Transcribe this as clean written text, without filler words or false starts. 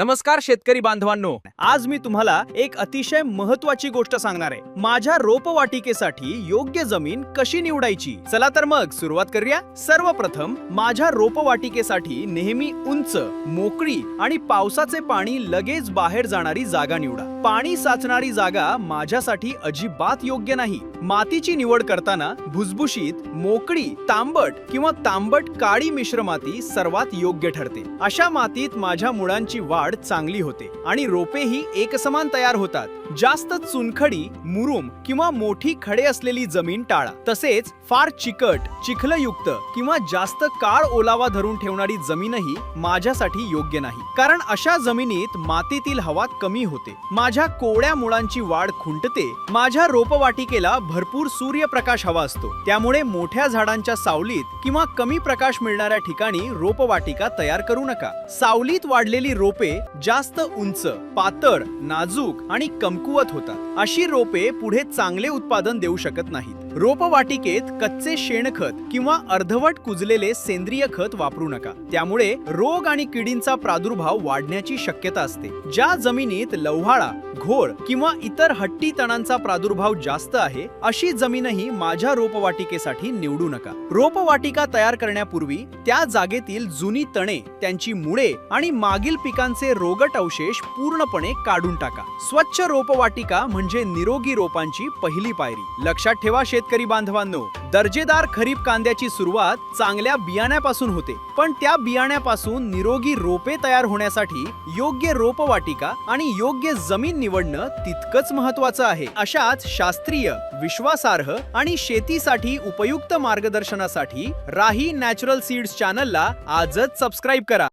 नमस्कार शेतकरी बांधवांनो, आज मी तुम्हाला एक अतिशय महत्त्वाची गोष्ट सांगणार आहे। माझ्या रोपवाटिकेसाठी योग्य जमीन कशी निवडायची। चला तर मग सुरुवात करूया। सर्वप्रथम माझ्या रोपवाटिकेसाठी नेहमी उंच, मोकळी आणि पावसाचे पाणी लगेच बाहेर जाणारी जागा निवडा। पाणी साचणारी जागा माझ्यासाठी अजिबात योग्य नाही। मातीची निवड करताना भुसभुशीत, मोकळी, तांबट किंवा तांबट काळी मिश्र माती सर्वात योग्य ठरते। अशा मातीत माझ्या मुळांची वाढ चांगली होते आणि रोपेही एकसमान तयार होतात। जास्त चुनखडी, मुरुम किंवा मोठी खडे असलेली जमीन टाळा। तसेच फार चिकट, चिखलयुक्त किंवा जास्त काळ ओलावा धरून ठेवणारी जमीनही माझ्यासाठी योग्य नाही, कारण अशा जमिनीत मातीतील हवा कमी होते, माझ्या कोवळ्या मुळांची वाढ खुंटते। माझ्या रोपवाटिकेला भरपूर सूर्यप्रकाश हवा असतो, त्यामुळे मोठ्या झाडांच्या सावलीत किंवा कमी प्रकाश मिळणाऱ्या ठिकाणी रोपवाटिका तयार करू नका। सावलीत वाढलेली रोपे जास्त उंच, पातळ, नाजूक आणि कमकुवत होतात। अशी रोपे पुढे चांगले उत्पादन देऊ शकत नाहीत। रोपवाटिकेत कच्चे शेणखत किंवा अर्धवट कुजलेले सेंद्रिय खत वापरू नका, त्यामुळे रोग आणि किडींचा प्रादुर्भाव वाढण्याची शक्यता असते। ज्या जमिनीत लव्हाळा, घोळ किंवा इतर हट्टी तणांचा प्रादुर्भाव जास्त आहे, अशी जमीनही माझ्या रोपवाटिकेसाठी निवडू नका। रोपवाटिका तयार करण्यापूर्वी त्या जागेतील जुनी तणे, त्यांची मुळे आणि मागील पिकांचे रोगट अवशेष पूर्णपणे काढून टाका। स्वच्छ रोपवाटिका म्हणजे निरोगी रोपांची पहिली पायरी। लक्षात ठेवा शेतकरी बांधवांनो, दर्जेदार खरीप कांद्याची सुरुवात चांगल्या बियाण्यापासून होते, पण त्या बियाण्यापासून निरोगी रोपे तयार होण्यासाठी योग्य रोपवाटिका आणि योग्य जमीन निवडणं तितकंच महत्त्वाचं आहे। अशाच शास्त्रीय, विश्वासार्ह आणि शेतीसाठी उपयुक्त मार्गदर्शनासाठी राही नॅचरल सीड्स चॅनलला आजच सबस्क्राइब करा।